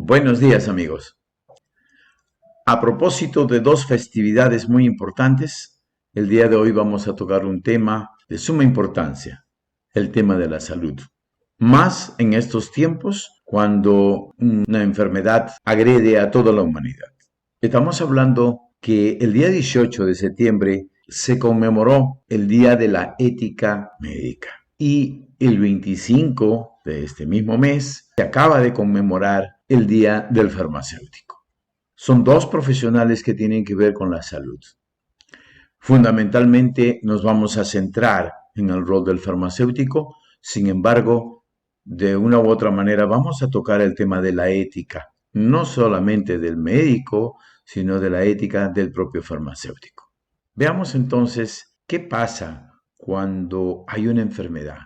Buenos días, amigos. A propósito de dos festividades muy importantes, el día de hoy vamos a tocar un tema de suma importancia, el tema de la salud. Más en estos tiempos cuando una enfermedad agrede a toda la humanidad. Estamos hablando que el día 18 de septiembre se conmemoró el Día de la Ética Médica y el 25 de este mismo mes se acaba de conmemorar el Día del Farmacéutico. Son dos profesionales que tienen que ver con la salud. Fundamentalmente nos vamos a centrar en el rol del farmacéutico, sin embargo, de una u otra manera vamos a tocar el tema de la ética, no solamente del médico, sino de la ética del propio farmacéutico. Veamos entonces qué pasa cuando hay una enfermedad.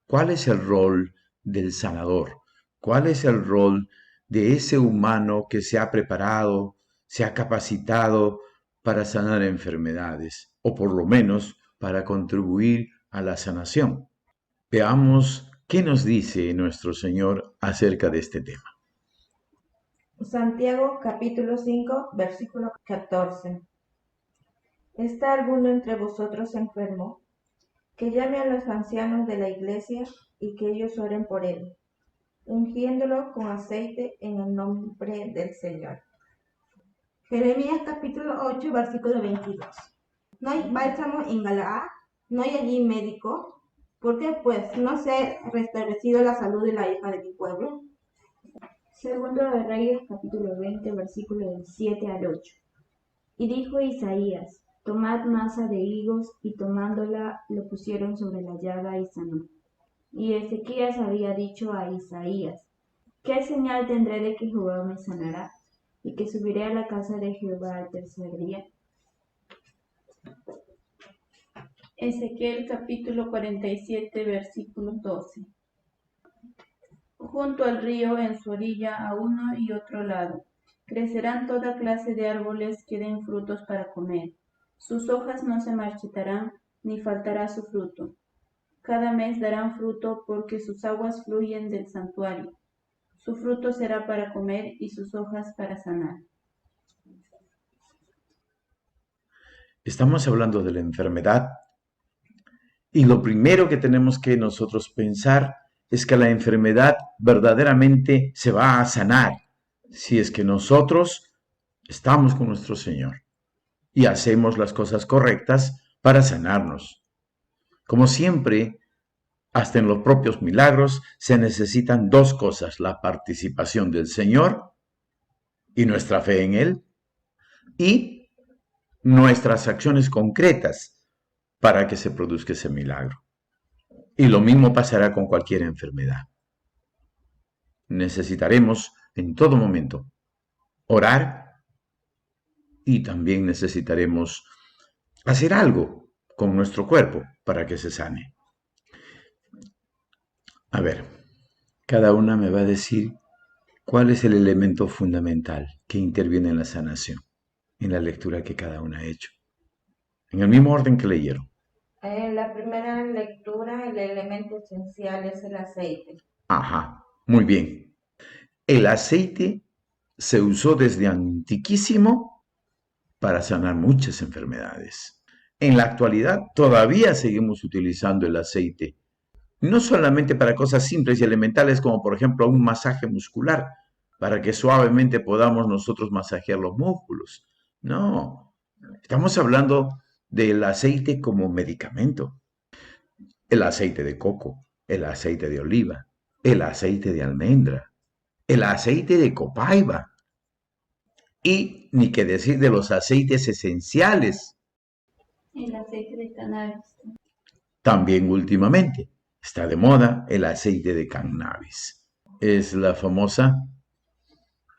¿Cuál es el rol del sanador? ¿Cuál es el rol de ese humano que se ha preparado, se ha capacitado para sanar enfermedades, o por lo menos para contribuir a la sanación? Veamos qué nos dice nuestro Señor acerca de este tema. Santiago capítulo 5, versículo 14. ¿Está alguno entre vosotros enfermo? Que llame a los ancianos de la iglesia y que ellos oren por él, ungiéndolo con aceite en el nombre del Señor. Jeremías capítulo 8, versículo 22. ¿No hay bálsamo en Galaad? ¿No hay allí médico? ¿Por qué pues no se ha restablecido la salud de la hija de mi pueblo? Segundo de Reyes capítulo 20, versículo del 7 al 8. Y dijo Isaías: tomad masa de higos, y tomándola lo pusieron sobre la llaga y sanó. Y Ezequías había dicho a Isaías: ¿qué señal tendré de que Jehová me sanará, y que subiré a la casa de Jehová al tercer día? Ezequiel capítulo 47, versículo 12. Junto al río, en su orilla, a uno y otro lado, crecerán toda clase de árboles que den frutos para comer. Sus hojas no se marchitarán, ni faltará su fruto. Cada mes darán fruto, porque sus aguas fluyen del santuario. Su fruto será para comer y sus hojas para sanar. Estamos hablando de la enfermedad y lo primero que tenemos que nosotros pensar es que la enfermedad verdaderamente se va a sanar si es que nosotros estamos con nuestro Señor y hacemos las cosas correctas para sanarnos. Como siempre, hasta en los propios milagros se necesitan dos cosas: la participación del Señor y nuestra fe en Él, y nuestras acciones concretas para que se produzca ese milagro. Y lo mismo pasará con cualquier enfermedad. Necesitaremos en todo momento orar y también necesitaremos hacer algo con nuestro cuerpo para que se sane. A ver, cada una me va a decir cuál es el elemento fundamental que interviene en la sanación, en la lectura que cada una ha hecho, en el mismo orden que leyeron. En la primera lectura, el elemento esencial es el aceite. Ajá, muy bien. El aceite se usó desde antiquísimo para sanar muchas enfermedades. En la actualidad todavía seguimos utilizando el aceite, no solamente para cosas simples y elementales como por ejemplo un masaje muscular, para que suavemente podamos nosotros masajear los músculos. No, estamos hablando del aceite como medicamento. El aceite de coco, el aceite de oliva, el aceite de almendra, el aceite de copaiba. Y ni que decir de los aceites esenciales. El aceite de cannabis. También últimamente está de moda el aceite de cannabis. Es la famosa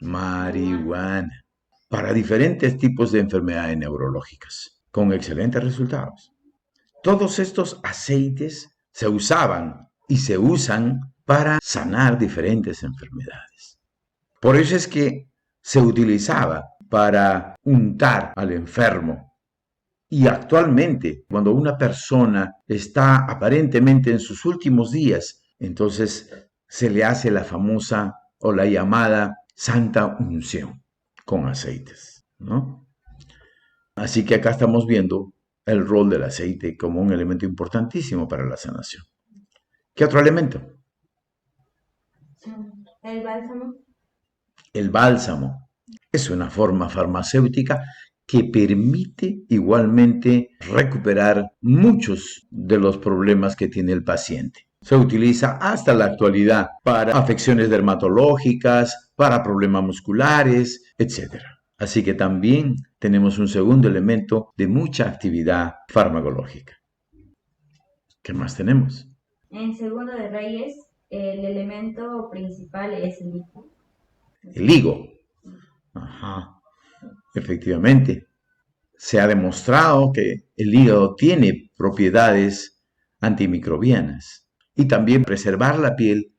marihuana para diferentes tipos de enfermedades neurológicas, con excelentes resultados. Todos estos aceites se usaban y se usan para sanar diferentes enfermedades. Por eso es que se utilizaba para untar al enfermo. Y actualmente, cuando una persona está aparentemente en sus últimos días, entonces se le hace la famosa o la llamada santa unción con aceites, ¿no? Así que acá estamos viendo el rol del aceite como un elemento importantísimo para la sanación. ¿Qué otro elemento? El bálsamo. El bálsamo es una forma farmacéutica que permite igualmente recuperar muchos de los problemas que tiene el paciente. Se utiliza hasta la actualidad para afecciones dermatológicas, para problemas musculares, etc. Así que también tenemos un segundo elemento de mucha actividad farmacológica. ¿Qué más tenemos? En Segundo de Reyes, el elemento principal es el higo. El higo. Ajá, efectivamente. Se ha demostrado que el hígado tiene propiedades antimicrobianas y también preservar la piel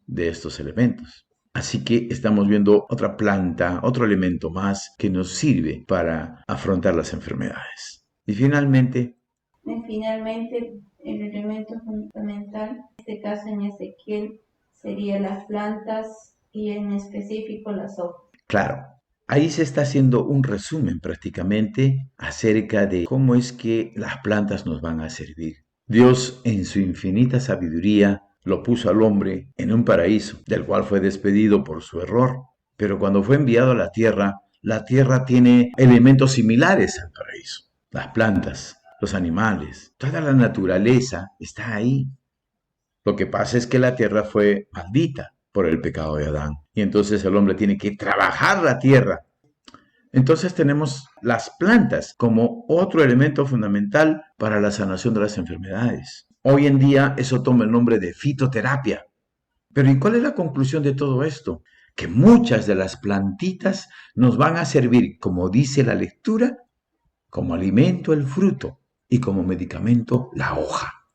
de estos elementos. Así que estamos viendo otra planta, otro elemento más que nos sirve para afrontar las enfermedades. Y finalmente, el elemento fundamental, en este caso en Ezequiel, serían las plantas y en específico las hojas. claro, ahí se está haciendo un resumen prácticamente acerca de cómo es que las plantas nos van a servir. Dios, en su infinita sabiduría, lo puso al hombre en un paraíso, del cual fue despedido por su error. Pero cuando fue enviado a la tierra tiene elementos similares al paraíso. Las plantas, los animales, toda la naturaleza está ahí. Lo que pasa es que la tierra fue maldita por el pecado de Adán. Y entonces el hombre tiene que trabajar la tierra. Entonces tenemos las plantas como otro elemento fundamental para la sanación de las enfermedades. Hoy en día eso toma el nombre de fitoterapia. Pero ¿y cuál es la conclusión de todo esto? Que muchas de las plantitas nos van a servir, como dice la lectura, como alimento el fruto y como medicamento la hoja.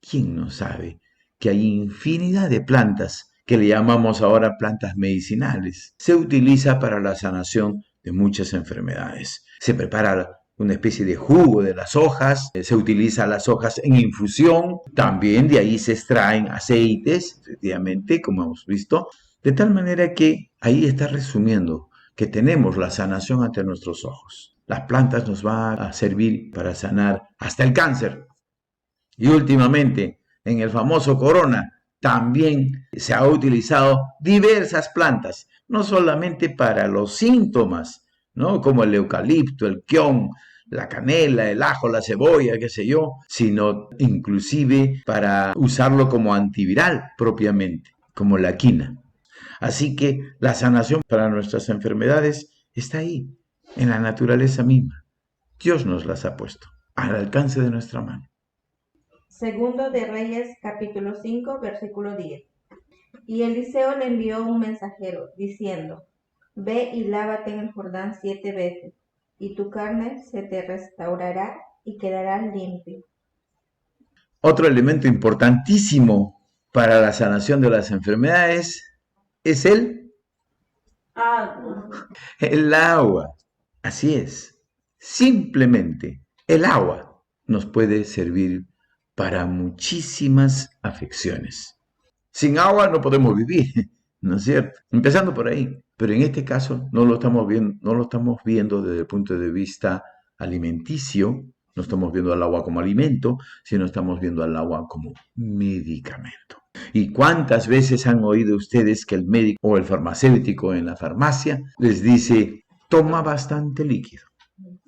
¿Quién no sabe que hay infinidad de plantas que le llamamos ahora plantas medicinales? Se utiliza para la sanación de muchas enfermedades. Se prepara una especie de jugo de las hojas, se utiliza las hojas en infusión, también de ahí se extraen aceites, efectivamente, como hemos visto, de tal manera que ahí está resumiendo que tenemos la sanación ante nuestros ojos. Las plantas nos van a servir para sanar hasta el cáncer. Y últimamente, en el famoso corona, también se ha utilizado diversas plantas, no solamente para los síntomas, ¿no? Como el eucalipto, el kion, la canela, el ajo, la cebolla, qué sé yo, sino inclusive para usarlo como antiviral propiamente, como la quina. Así que la sanación para nuestras enfermedades está ahí, en la naturaleza misma. Dios nos las ha puesto al alcance de nuestra mano. Segundo de Reyes, capítulo 5, versículo 10. Y Eliseo le envió un mensajero, diciendo, ve y lávate en el Jordán 7 veces, y tu carne se te restaurará y quedarás limpio. Otro elemento importantísimo para la sanación de las enfermedades es el agua. Así es. Simplemente el agua nos puede servir para muchísimas afecciones. Sin agua no podemos vivir, ¿no es cierto? Empezando por ahí. Pero en este caso no lo estamos viendo desde el punto de vista alimenticio, no estamos viendo al agua como alimento, sino estamos viendo al agua como medicamento. ¿Y cuántas veces han oído ustedes que el médico o el farmacéutico en la farmacia les dice, toma bastante líquido,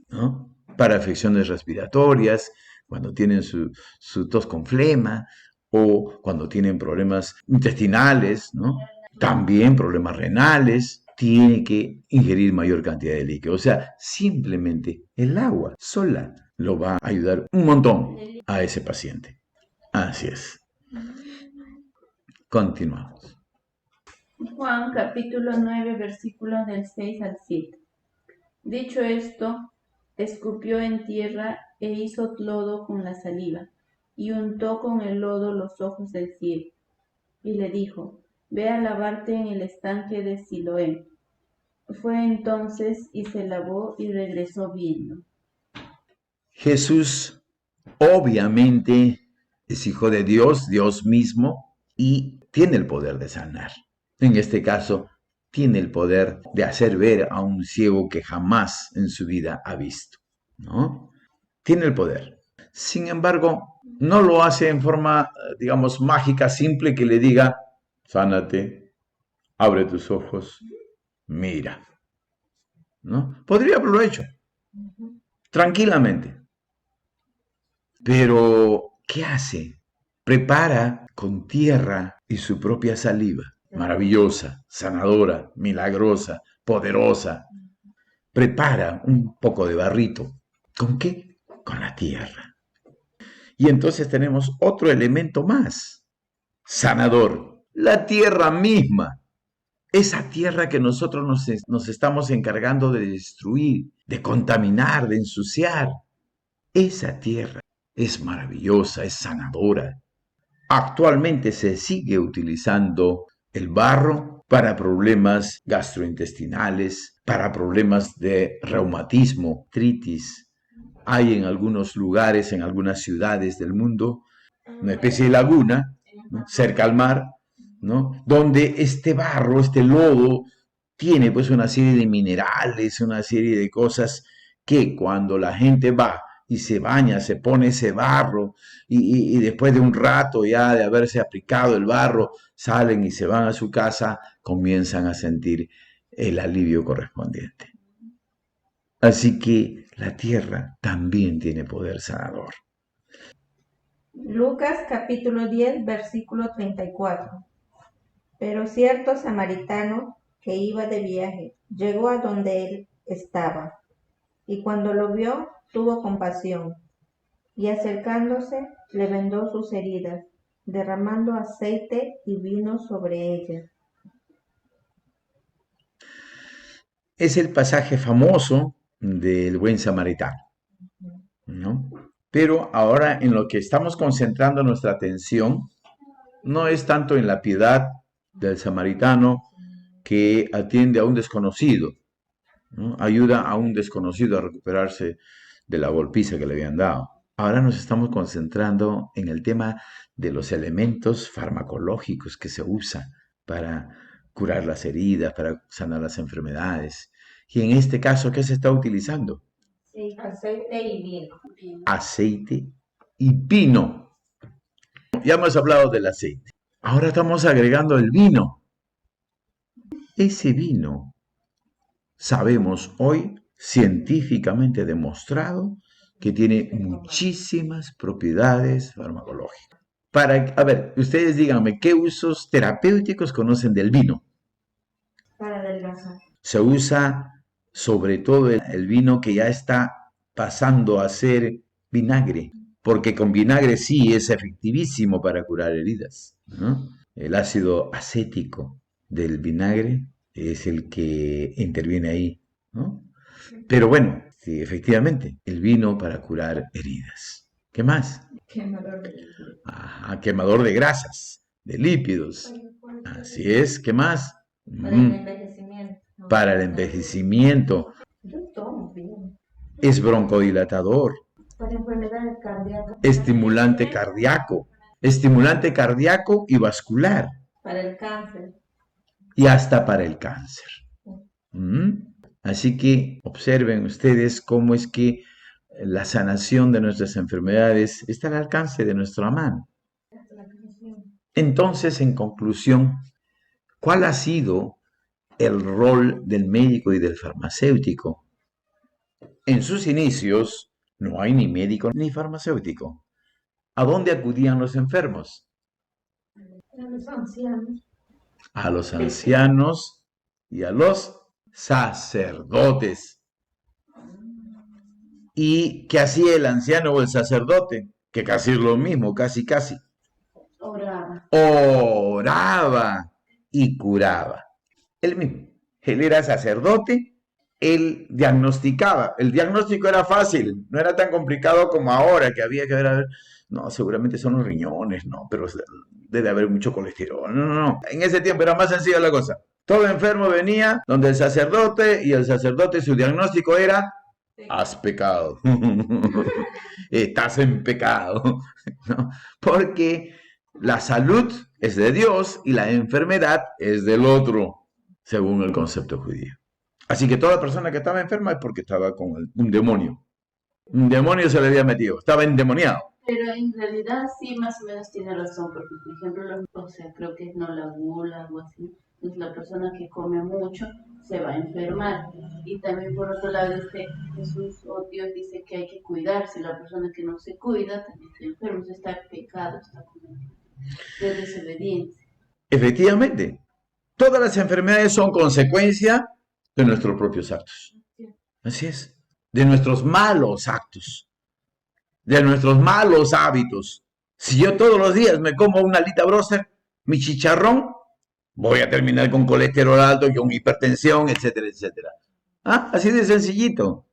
¿no? Para afecciones respiratorias, cuando tienen su tos con flema, o cuando tienen problemas intestinales, ¿no? También problemas renales, tiene que ingerir mayor cantidad de líquido. O sea, simplemente el agua sola lo va a ayudar un montón a ese paciente. Así es. Continuamos. Juan capítulo 9 versículos del 6 al 7. Dicho esto, escupió en tierra e hizo lodo con la saliva, y untó con el lodo los ojos del ciego, y le dijo, ve a lavarte en el estanque de Siloé. Fue entonces y se lavó y regresó viendo. Jesús obviamente es hijo de Dios, Dios mismo, y tiene el poder de sanar. En este caso, tiene el poder de hacer ver a un ciego que jamás en su vida ha visto, ¿no? Tiene el poder. Sin embargo, no lo hace en forma, digamos, mágica, simple, que le diga, sánate, abre tus ojos, mira, ¿no? Podría haberlo hecho, tranquilamente. Pero, ¿qué hace? Prepara con tierra y su propia saliva, maravillosa, sanadora, milagrosa, poderosa. Prepara un poco de barrito. ¿Con qué? Con la tierra. Y entonces tenemos otro elemento más, sanador, la tierra misma. Esa tierra que nosotros nos estamos encargando de destruir, de contaminar, de ensuciar. Esa tierra es maravillosa, es sanadora. Actualmente se sigue utilizando el barro para problemas gastrointestinales, para problemas de reumatismo, artritis. Hay en algunos lugares, en algunas ciudades del mundo, una especie de laguna, ¿no?, cerca al mar, ¿no?, donde este barro, este lodo, tiene pues una serie de minerales, una serie de cosas que cuando la gente va y se baña, se pone ese barro y después de un rato ya de haberse aplicado el barro, salen y se van a su casa, comienzan a sentir el alivio correspondiente. Así que la tierra también tiene poder sanador. Lucas capítulo 10, versículo 34. Pero cierto samaritano que iba de viaje llegó a donde él estaba, y cuando lo vio, tuvo compasión, y acercándose, le vendó sus heridas, derramando aceite y vino sobre ellas. Es el pasaje famoso del buen samaritano, ¿no? Pero ahora en lo que estamos concentrando nuestra atención no es tanto en la piedad del samaritano que atiende a un desconocido, ¿no? Ayuda a un desconocido a recuperarse de la golpiza que le habían dado. Ahora nos estamos concentrando en el tema de los elementos farmacológicos que se usan para curar las heridas, para sanar las enfermedades. Y en este caso, ¿qué se está utilizando? Sí, aceite y vino. Aceite y vino. Ya hemos hablado del aceite. Ahora estamos agregando el vino. Ese vino, sabemos hoy, científicamente demostrado, que tiene muchísimas propiedades farmacológicas. A ver, ustedes díganme, ¿qué usos terapéuticos conocen del vino? Para adelgazar. Se usa sobre todo el vino que ya está pasando a ser vinagre, porque con vinagre sí es efectivísimo para curar heridas, ¿no? El ácido acético del vinagre es el que interviene ahí, ¿no? Pero bueno, sí, efectivamente, el vino para curar heridas. ¿Qué más? Quemador de líquidos. Ajá, quemador de grasas, de lípidos. Así es, ¿qué más? Para el envejecimiento. Para el envejecimiento. Yo tomo bien. Es broncodilatador, Para enfermedades cardíacas. estimulante cardíaco y vascular, Para el cáncer. y hasta para el cáncer. Así que observen ustedes cómo es que la sanación de nuestras enfermedades está al alcance de nuestra mano. Entonces, en conclusión, ¿cuál ha sido el rol del médico y del farmacéutico? En sus inicios no hay ni médico ni farmacéutico. ¿A dónde acudían los enfermos? A los ancianos. A los ancianos y a los sacerdotes. ¿Y qué hacía el anciano o el sacerdote? Que casi es lo mismo, casi. Oraba. Oraba y curaba. Él mismo. Él era sacerdote, él diagnosticaba. El diagnóstico era fácil, no era tan complicado como ahora, que había que ver, no, seguramente son los riñones, no, pero debe haber mucho colesterol. No. En ese tiempo era más sencilla la cosa. Todo enfermo venía donde el sacerdote y el sacerdote su diagnóstico era: has pecado. Estás en pecado. ¿No? Porque la salud es de Dios y la enfermedad es del otro. según el concepto judío. Así que toda persona que estaba enferma es porque estaba con un demonio. Un demonio se le había metido, estaba endemoniado. Pero en realidad sí, más o menos tiene razón, porque por ejemplo, o sea, creo que no la gula, algo así. Entonces la persona que come mucho se va a enfermar. Y también por otro lado, Jesús o Dios dice que hay que cuidarse. La persona que no se cuida también se enferma, o sea, está pecado, está cometido de desobediencia. Efectivamente, todas las enfermedades son consecuencia de nuestros propios actos. Así es, de nuestros malos actos, de nuestros malos hábitos. Si yo todos los días me como una alita broster, mi chicharrón, voy a terminar con colesterol alto, con hipertensión, etcétera, etcétera. ¿Ah? Así de sencillito.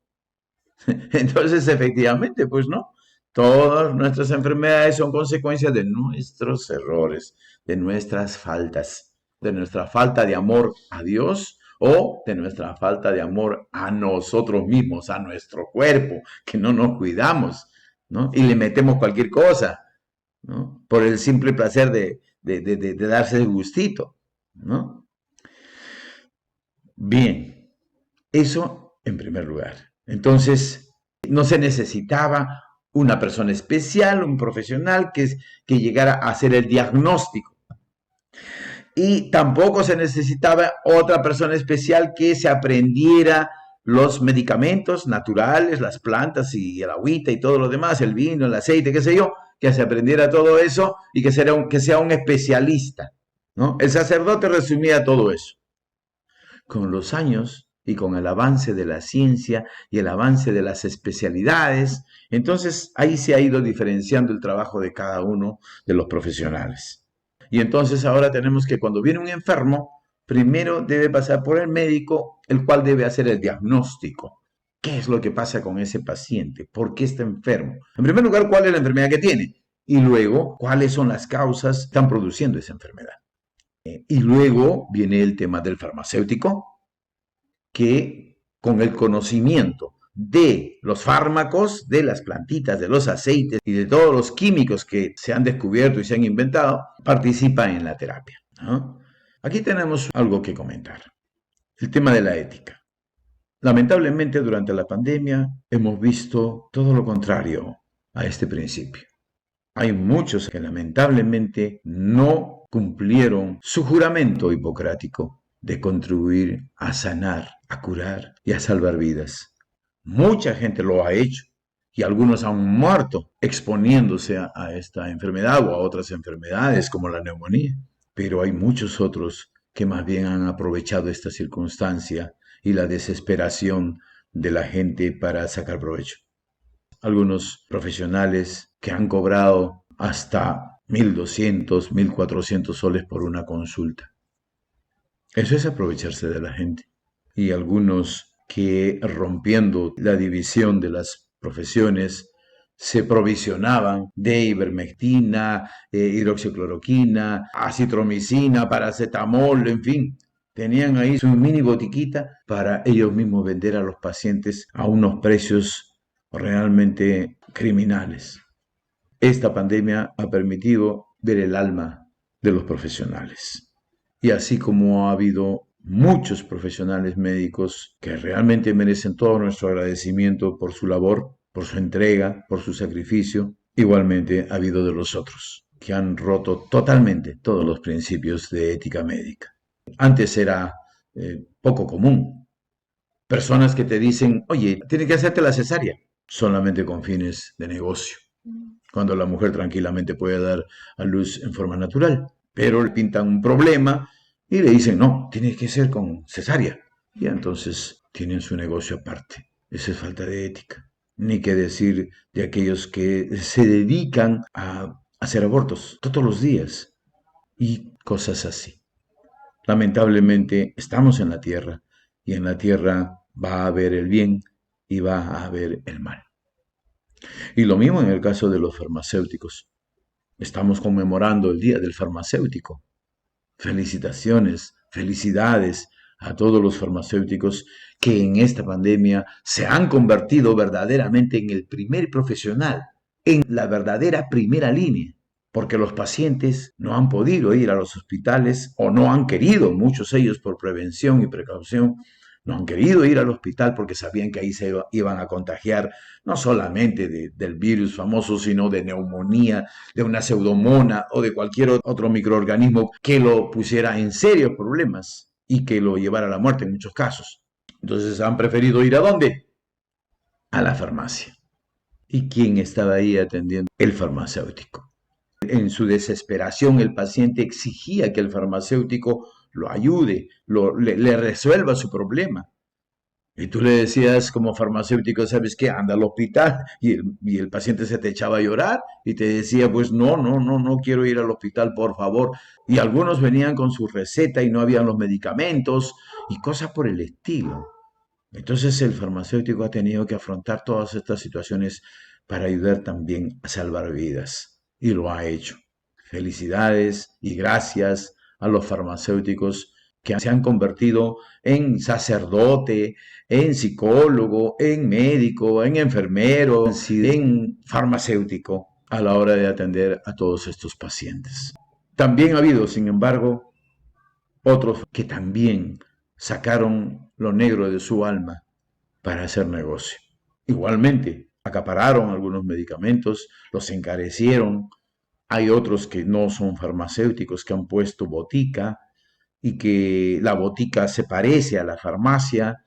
Entonces, efectivamente, pues no. Todas nuestras enfermedades son consecuencias de nuestros errores, de nuestras faltas, de nuestra falta de amor a Dios o de nuestra falta de amor a nosotros mismos, a nuestro cuerpo, que no nos cuidamos, ¿no? Y le metemos cualquier cosa, ¿no? Por el simple placer de darse el gustito, ¿no? Bien, eso en primer lugar. Entonces, no se necesitaba una persona especial, un profesional que llegara a hacer el diagnóstico. Y tampoco se necesitaba otra persona especial que se aprendiera los medicamentos naturales, las plantas y el agüita y todo lo demás, el vino, el aceite, qué sé yo, que se aprendiera todo eso y que sea un especialista, ¿no? El sacerdote resumía todo eso. Con los años y con el avance de la ciencia y el avance de las especialidades, entonces ahí se ha ido diferenciando el trabajo de cada uno de los profesionales. Y entonces ahora tenemos que cuando viene un enfermo, primero debe pasar por el médico, el cual debe hacer el diagnóstico. ¿Qué es lo que pasa con ese paciente? ¿Por qué está enfermo? En primer lugar, ¿cuál es la enfermedad que tiene? Y luego, ¿cuáles son las causas que están produciendo esa enfermedad? Y luego viene el tema del farmacéutico, que con el conocimiento de los fármacos, de las plantitas, de los aceites y de todos los químicos que se han descubierto y se han inventado, participa en la terapia, ¿no? Aquí tenemos algo que comentar. El tema de la ética. Lamentablemente, durante la pandemia hemos visto todo lo contrario a este principio. Hay muchos que lamentablemente no cumplieron su juramento hipocrático de contribuir a sanar, a curar y a salvar vidas. Mucha gente lo ha hecho y algunos han muerto exponiéndose a esta enfermedad o a otras enfermedades como la neumonía. Pero hay muchos otros que más bien han aprovechado esta circunstancia y la desesperación de la gente para sacar provecho. Algunos profesionales que han cobrado hasta 1.200, 1.400 soles por una consulta. Eso es aprovecharse de la gente. Y algunos que rompiendo la división de las profesiones se provisionaban de ivermectina, hidroxicloroquina, acitromicina, paracetamol, en fin. Tenían ahí su mini botiquita para ellos mismos vender a los pacientes a unos precios realmente criminales. Esta pandemia ha permitido ver el alma de los profesionales. Y así como ha habido muchos profesionales médicos que realmente merecen todo nuestro agradecimiento por su labor, por su entrega, por su sacrificio, igualmente ha habido de los otros que han roto totalmente todos los principios de ética médica. Antes era poco común. Personas que te dicen, oye, tienes que hacerte la cesárea, solamente con fines de negocio, cuando la mujer tranquilamente puede dar a luz en forma natural, pero le pintan un problema y le dicen, no, tiene que ser con cesárea. Y entonces tienen su negocio aparte. Esa es falta de ética. Ni qué decir de aquellos que se dedican a hacer abortos todos los días y cosas así. Lamentablemente estamos en la tierra y en la tierra va a haber el bien y va a haber el mal. Y lo mismo en el caso de los farmacéuticos. Estamos conmemorando el Día del Farmacéutico. Felicitaciones, felicidades a todos los farmacéuticos que en esta pandemia se han convertido verdaderamente en el primer profesional, en la verdadera primera línea. porque los pacientes no han podido ir a los hospitales o no han querido, muchos de ellos por prevención y precaución, no han querido ir al hospital porque sabían que ahí se iban a contagiar no solamente del virus famoso, sino de neumonía, de una pseudomonas o de cualquier otro microorganismo que lo pusiera en serios problemas y que lo llevara a la muerte en muchos casos. Entonces han preferido ir ¿a dónde? A la farmacia. ¿Y quién estaba ahí atendiendo? El farmacéutico. En su desesperación, el paciente exigía que el farmacéutico lo ayude, le resuelva su problema. Y tú le decías como farmacéutico, ¿sabes qué? Anda al hospital. Y el paciente se te echaba a llorar y te decía, pues no quiero ir al hospital, por favor. Y algunos venían con su receta y no habían los medicamentos y cosas por el estilo. Entonces el farmacéutico ha tenido que afrontar todas estas situaciones para ayudar también a salvar vidas. Y lo ha hecho. Felicidades y gracias a los farmacéuticos que se han convertido en sacerdote, en psicólogo, en médico, en enfermero, en farmacéutico a la hora de atender a todos estos pacientes. También ha habido, sin embargo, otros que también sacaron lo negro de su alma para hacer negocio. Igualmente, acapararon algunos medicamentos, los encarecieron. Hay otros que no son farmacéuticos, que han puesto botica y que la botica se parece a la farmacia,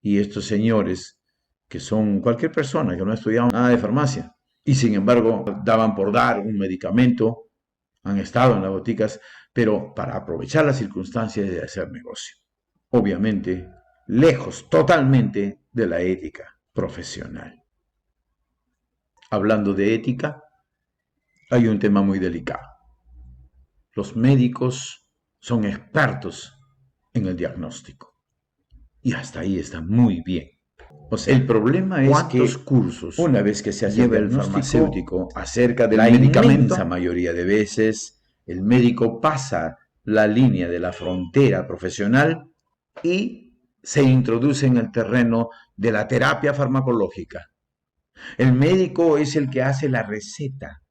y estos señores, que son cualquier persona que no ha estudiado nada de farmacia, y sin embargo daban por dar un medicamento, han estado en las boticas, pero para aprovechar las circunstancias de hacer negocio. Obviamente, lejos totalmente de la ética profesional. Hablando de ética, hay un tema muy delicado. Los médicos son expertos en el diagnóstico. Y hasta ahí está muy bien. O sea, el problema es que cursos, una vez que se lleva el farmacéutico acerca del medicamento, la inmensa mayoría de veces el médico pasa la línea de la frontera profesional y se introduce en el terreno de la terapia farmacológica. El médico es el que hace la receta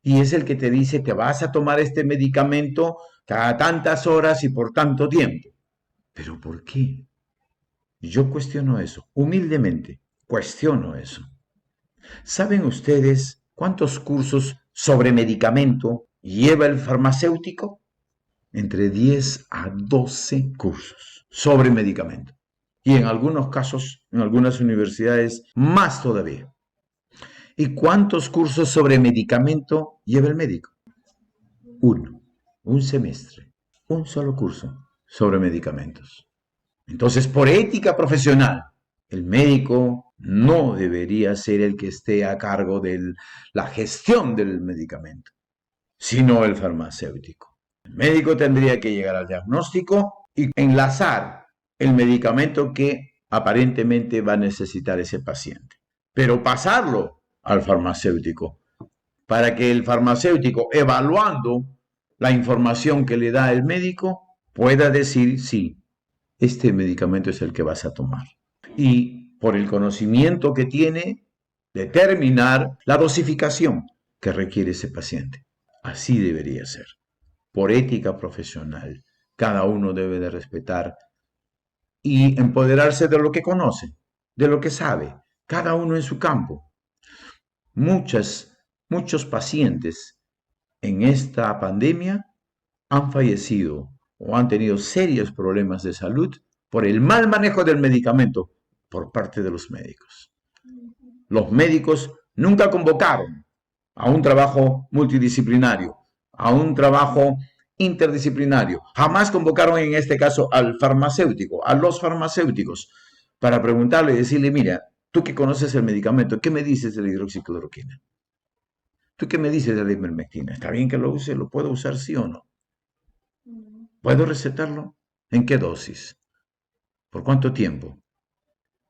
y es el que te dice que vas a tomar este medicamento cada tantas horas y por tanto tiempo. ¿Pero por qué? Yo cuestiono eso, humildemente, cuestiono eso. ¿Saben ustedes cuántos cursos sobre medicamento lleva el farmacéutico? Entre 10 a 12 cursos sobre medicamento. Y en algunos casos, en algunas universidades, más todavía. ¿Y cuántos cursos sobre medicamento lleva el médico? Uno, un semestre, un solo curso sobre medicamentos. Entonces, por ética profesional, el médico no debería ser el que esté a cargo de la gestión del medicamento, sino el farmacéutico. El médico tendría que llegar al diagnóstico y enlazar el medicamento que aparentemente va a necesitar ese paciente, pero pasarlo al farmacéutico para que el farmacéutico, evaluando la información que le da el médico, pueda decir sí, este medicamento es el que vas a tomar. Y por el conocimiento que tiene, determinar la dosificación que requiere ese paciente. Así debería ser. Por ética profesional, cada uno debe de respetar y empoderarse de lo que conoce, de lo que sabe, cada uno en su campo. Muchos pacientes en esta pandemia han fallecido o han tenido serios problemas de salud por el mal manejo del medicamento por parte de los médicos. Los médicos nunca convocaron a un trabajo multidisciplinario, a un trabajo interdisciplinario. Jamás convocaron en este caso al farmacéutico, a los farmacéuticos, para preguntarle y decirle, mira, tú que conoces el medicamento, ¿qué me dices de la hidroxicloroquina? ¿Tú qué me dices de la ivermectina? ¿Está bien que lo use? ¿Lo puedo usar sí o no? ¿Puedo recetarlo? ¿En qué dosis? ¿Por cuánto tiempo?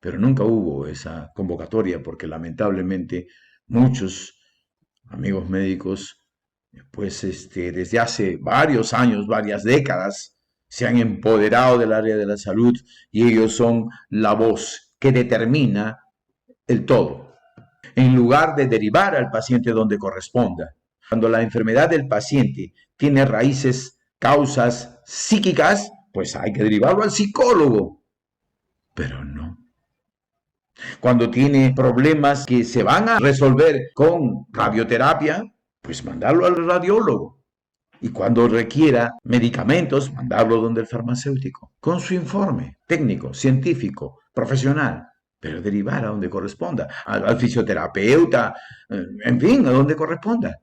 Pero nunca hubo esa convocatoria porque lamentablemente muchos amigos médicos, pues desde hace varios años, varias décadas, se han empoderado del área de la salud y ellos son la voz que determina el todo. En lugar de derivar al paciente donde corresponda, Cuando la enfermedad del paciente tiene raíces, causas psíquicas, pues hay que derivarlo al psicólogo. Pero no. Cuando tiene problemas que se van a resolver con radioterapia, pues mandarlo al radiólogo. Y cuando requiera medicamentos, mandarlo donde el farmacéutico, con su informe técnico, científico, profesional, pero derivar a donde corresponda, al fisioterapeuta, en fin, a donde corresponda.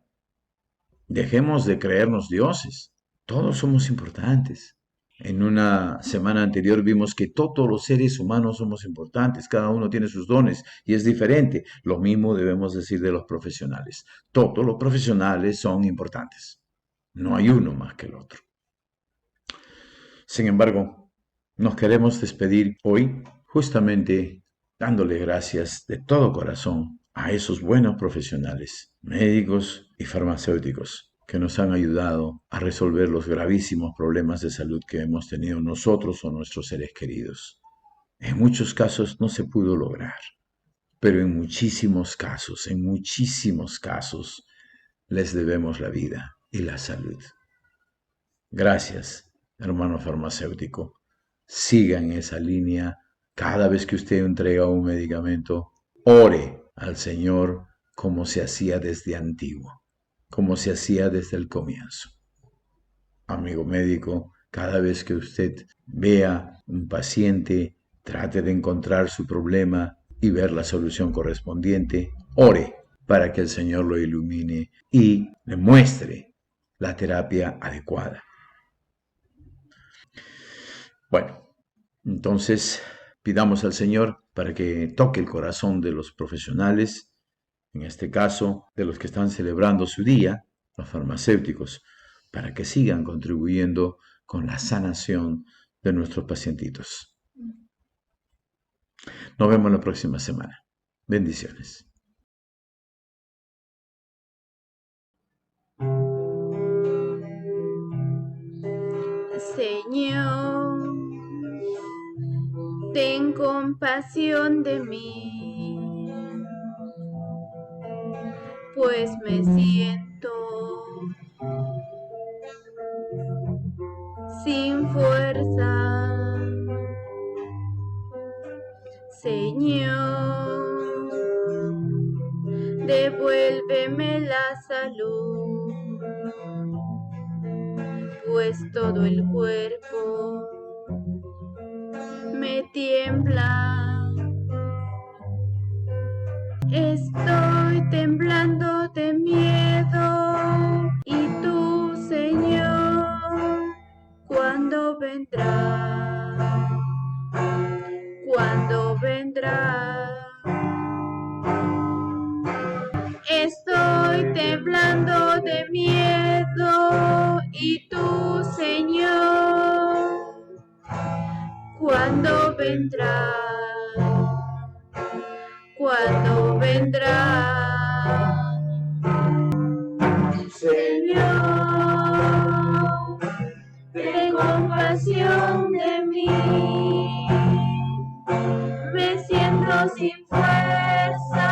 Dejemos de creernos dioses. Todos somos importantes. En una semana anterior vimos que todos los seres humanos somos importantes, cada uno tiene sus dones y es diferente. Lo mismo debemos decir de los profesionales. Todos los profesionales son importantes. No hay uno más que el otro. Sin embargo, nos queremos despedir hoy justamente dándole gracias de todo corazón a esos buenos profesionales, médicos y farmacéuticos, que nos han ayudado a resolver los gravísimos problemas de salud que hemos tenido nosotros o nuestros seres queridos. En muchos casos no se pudo lograr, pero en muchísimos casos, les debemos la vida y la salud. Gracias, hermano farmacéutico. Siga en esa línea. Cada vez que usted entrega un medicamento, ore al Señor como se hacía desde antiguo, como se hacía desde el comienzo. Amigo médico, cada vez que usted vea un paciente, trate de encontrar su problema y ver la solución correspondiente, ore para que el Señor lo ilumine y le muestre la terapia adecuada. Bueno, entonces pidamos al Señor para que toque el corazón de los profesionales, en este caso de los que están celebrando su día, los farmacéuticos, para que sigan contribuyendo con la sanación de nuestros pacientitos. Nos vemos la próxima semana. Bendiciones. Señor, ten compasión de mí, pues me siento sin fuerza. Señor, devuélveme la salud, pues todo el cuerpo me tiembla. Estoy temblando de miedo, y tú, Señor, ¿cuándo vendrás? ¿Cuándo vendrás? Estoy temblando de miedo, y tú, Señor, ¿cuándo vendrás? ¿Cuándo vendrás? Señor, ten compasión de mí, me siento sin fuerza,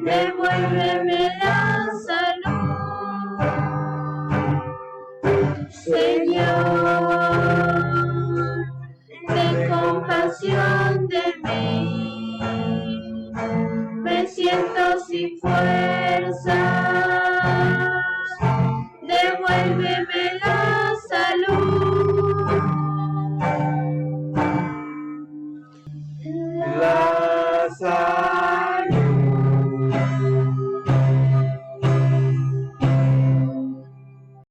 devuélveme la salud. Señor, ten compasión de mí.